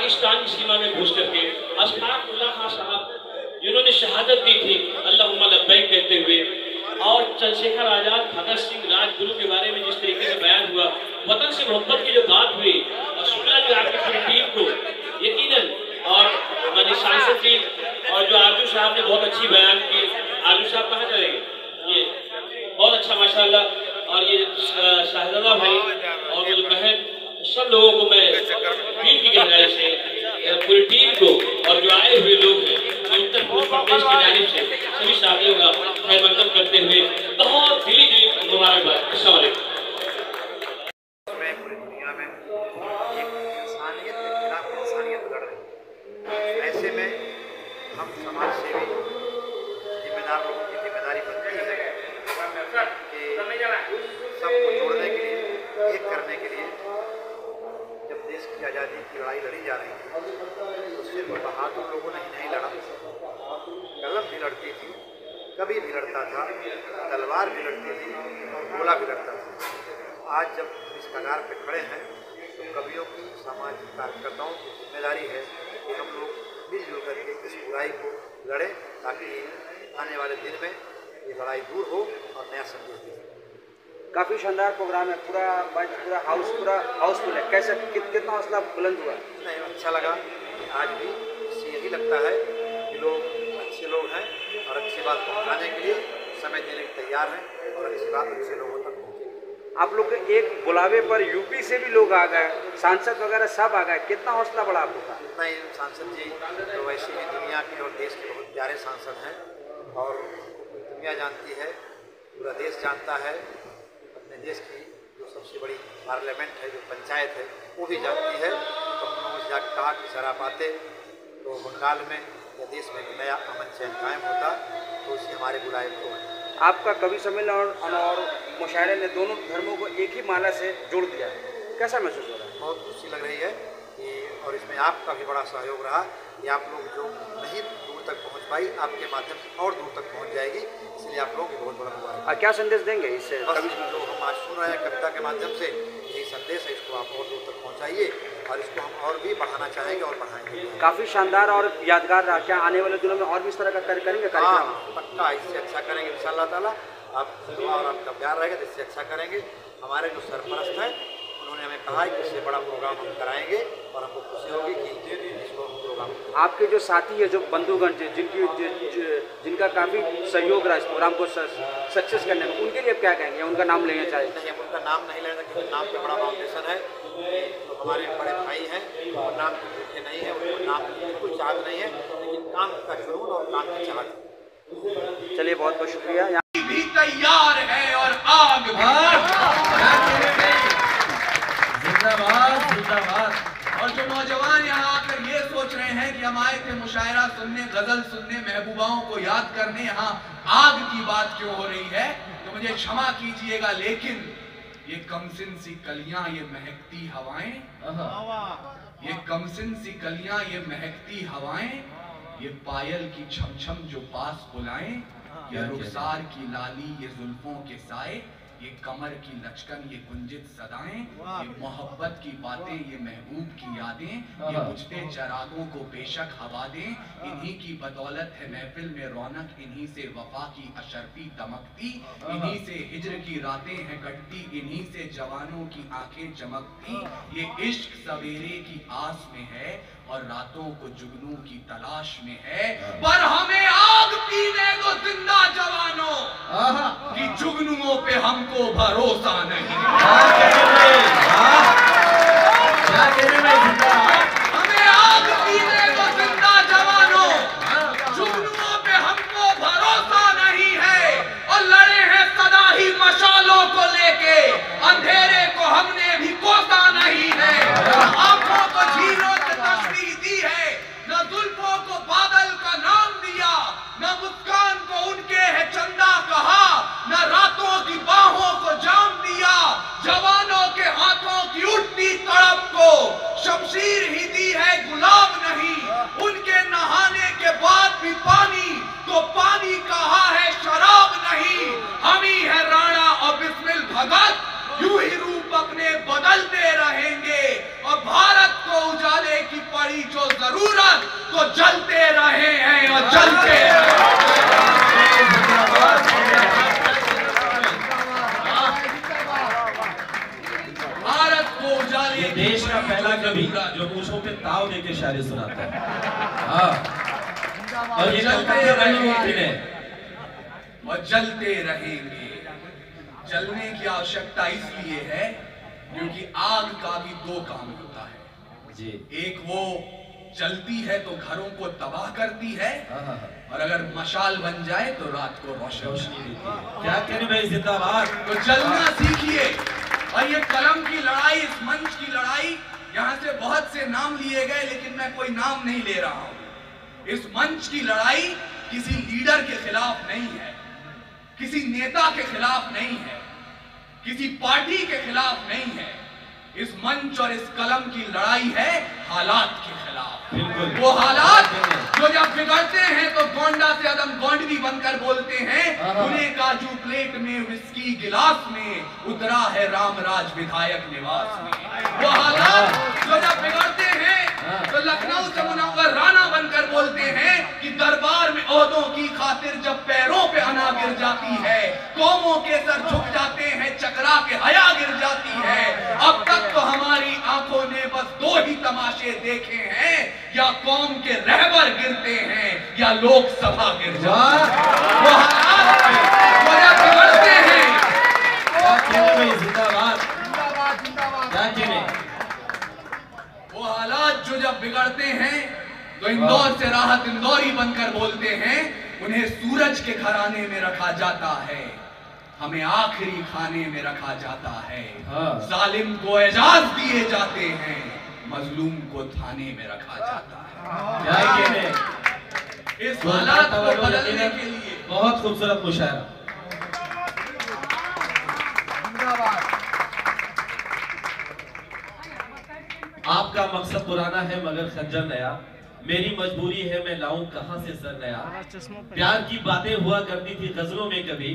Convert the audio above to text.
पाकिस्तान की सीमा में घुस करके अशफाकुल्लाह खान साहब जिन्होंने शहादत दी थी अल्लाहुम्मा लब्बैक कहते हुए, और चंद्रशेखर आजाद, भगत सिंह, राजगुरु के बारे में जिस तरीके से बयान हुआ, वतन से मोहब्बत की जो बात हुई, और सुना जो आपकी पूरी टीम को यकीनन, और माननीय सांसद जी और जो आरजू साहब ने बहुत अच्छी बयान की। आरजू साहब कहाँ जाएंगे, ये बहुत अच्छा माशाल्लाह। और ये शाहजादा भाई और मेरी बहन, सब लोगों को मैं दिल की गहराई से, पूरी टीम को, और जो आए हुए लोग हैं उत्तर प्रदेश की जानिब से सभी साथियों का खैर मकदम करते हुए बहुत दिली मुबारकबाद। अस्सलाम वालेकुम। पूरी दुनिया में एक इंसानियत के खिलाफ इंसानियत लड़ रही है। ऐसे में हम समाज सेवी जिम्मेदार लोगों की जिम्मेदारी बनती है कि सबको जोड़ने के लिए, एक करने के लिए, जब देश की आज़ादी की लड़ाई लड़ी जा रही थी तो सिर्फ बहादुर लोगों ने ही नहीं लड़ा, कलम भी लड़ती थी, कभी भी लड़ता था, तलवार भी लड़ती थी और गोला भी लड़ता था। आज जब इस कगार पे खड़े हैं तो कवियों की, सामाजिक कार्यकर्ताओं की जिम्मेदारी है कि हम लोग मिलजुल करके इस बुराई को लड़ें ताकि आने वाले दिन में ये लड़ाई दूर हो और नया संदेश दे। काफ़ी शानदार प्रोग्राम है, पूरा पूरा हाउसफुल है। कैसे कितना हौसला बुलंद हुआ? नहीं, अच्छा लगा। आज भी इससे यही लगता है कि लोग अच्छे लोग हैं और अच्छी बात पहुँचाने के लिए समय देने के तैयार हैं और अच्छी बात अच्छे लोगों तक पहुँचे। आप लोग के एक बुलावे पर यूपी से भी लोग आ गए, सांसद वगैरह सब आ गए, कितना हौसला बढ़ा आपको का? नहीं, सांसद जी तो वैसे भी दुनिया के और देश के बहुत प्यारे सांसद हैं और दुनिया जानती है, पूरा देश जानता है, अपने देश की जो सबसे बड़ी पार्लियामेंट है, जो पंचायत है, वो भी जानती है। तो हम लोगों से जाकर कहा कि सर आप आते तो बंगाल में या देश में नया अमन चैन कायम होता, तो इसी हमारे बुलाए को। आपका कवि सम्मेलन और मुशायरे ने दोनों धर्मों को एक ही माला से जोड़ दिया, कैसा महसूस हो रहा है? बहुत खुशी लग रही है कि, और इसमें आपका भी बड़ा सहयोग रहा कि आप लोग जो नहीं दूर तक पहुंच पाई, आपके माध्यम से और दूर तक पहुंच जाएगी, इसलिए आप लोग बहुत बड़ा हुआ। क्या संदेश देंगे इससे? जो हम आज सुन रहे हैं कविता के माध्यम से, यही संदेश है, इसको आप और दूर तक पहुँचाइए और इसको हम और भी बढ़ाना चाहेंगे और बढ़ाएंगे। काफ़ी शानदार और यादगार रहा। क्या आने वाले दिनों में और भी इस तरह का कार्य करेंगे? हाँ, पक्का, इससे अच्छा करेंगे इंशाअल्लाह ताला। आप दुआ और आपका प्यार रहेगा तो इससे अच्छा करेंगे। हमारे जो सरपरस्त हैं उन्होंने हमें कहा है कि इससे बड़ा प्रोग्राम हम कराएंगे और हमको खुशी होगी कि इसको हम प्रोग्राम। आपके जो साथी है, जो बंधुगण जिनका काफ़ी सहयोग रहा इस प्रोग्राम को सक्सेस करने में, उनके लिए क्या कहेंगे? उनका नाम लेना चाहिए? नहीं, हम उनका नाम नहीं लेना, क्योंकि नाम पे बड़ा फाउंडेशन है, तो हमारे बड़े भाई हैं और नाम के भूखे नहीं है, उनको नाम की बिल्कुल चाहत नहीं है, लेकिन काम का जुनून और काम की चाहत। चलिए, बहुत बहुत शुक्रिया। भी तैयार है और आग जिंदाबाद जिंदाबाद। और जो नौजवान यहाँ आकर ये सोच रहे हैं कि हम आए थे मुशायरा सुनने, गजल सुनने, महबूबाओं को याद करने, यहाँ आग की बात क्यों हो रही है, तो मुझे क्षमा कीजिएगा, लेकिन ये कमसिन सी कलियां, ये महकती हवाएं, ये कमसिन सी कलियां, ये महकती हवाएं, ये पायल की छमछम जो पास बुलाएं, ये रुखसार की लाली, ये जुल्फों के साए, ये कमर की लचकन, ये कुंजित सदाएं, ये मोहब्बत की बातें, ये महबूब की यादें, ये बुझते चरागों को बेशक हवा दें, इन्हीं की बदौलत है महफिल में रौनक, इन्हीं से वफा की अशरफी दमकती, इन्हीं से हिज्र की रातें हैं कटती, इन्हीं से जवानों की आंखें चमकती। ये इश्क सवेरे की आस में है और रातों को जुगनू की तलाश में है, पर हमें आग पीने दो जिंदा जवानों कि जुगनुओं पे हमको भरोसा नहीं। हमें आग पीने दो जिंदा जवानों, जुगनुओं पे हमको भरोसा नहीं है, और लड़े हैं सदा ही मशालों को लेके, अंधेरे को हमने भी कोसा नहीं है। आंखों को झीलों से तशबीह दी है, न जुल्फों को बादल का नाम दिया, न मुस्कान को उनके है चंदा कहा, न रातों की बाहों को जाम दिया, जवानों के हाथों ये देश का पहला कवि जो मूछों पे ताव देके शायरी सुनाता है। हाँ, और ये जलते रहेंगे। जलने की आवश्यकता इसलिए है क्योंकि आग का भी दो काम होता है जी। एक वो जलती है तो घरों को तबाह करती है, और अगर मशाल बन जाए तो रात को रोशनी देती है। क्या कहने भाई, जिंदाबाद। तो जलना सीखिए। और ये कलम की लड़ाई, इस मंच की लड़ाई, यहाँ से बहुत से नाम लिए गए लेकिन मैं कोई नाम नहीं ले रहा हूं। इस मंच की लड़ाई किसी लीडर के खिलाफ नहीं है, किसी नेता के खिलाफ नहीं है, किसी पार्टी के खिलाफ नहीं है। इस मंच और इस कलम की लड़ाई है हालात के खिलाफ। वो हालात जो जब बिगड़ते हैं तो गोंडा से अदम गोंडवी बनकर बोलते हैं, उन्हें काजू प्लेट में विस्की गिलास में उतरा है रामराज विधायक निवास में। वो हालात जो जब बिगड़ते हैं तो लखनऊ से मुनव्वर राणा बनकर बोलते हैं कि दरबार में ओहदों की खातिर जब पैरों पे अना गिर जाती है, कौमों के सर झुक जाते हैं, चकरा के हया गिर जाती है। अब तक तो हमारी आंखों ने बस दो ही तमाशे देखे हैं, या कौम के रहबर गिरते हैं या लोकसभा गिर जाती है। वो हालात जो जब बिगड़ते हैं, जिंदाबाद वो हालात जो जब बिगड़ते हैं तो इंदौर से राहत इंदौरी बनकर बोलते हैं, उन्हें सूरज के घराने में रखा जाता है, हमें आखिरी खाने में रखा जाता है। जालिम को एजाज दिए जाते हैं, मजलूम को थाने में रखा जाता है। इस हालात को बदलने के लिए बहुत खूबसूरत मुशायरा। आपका मकसद पुराना है मगर खंजर नया, मेरी मजबूरी है मैं लाऊं कहां से सर नया। प्यार की बातें हुआ करती थी गजलों में कभी,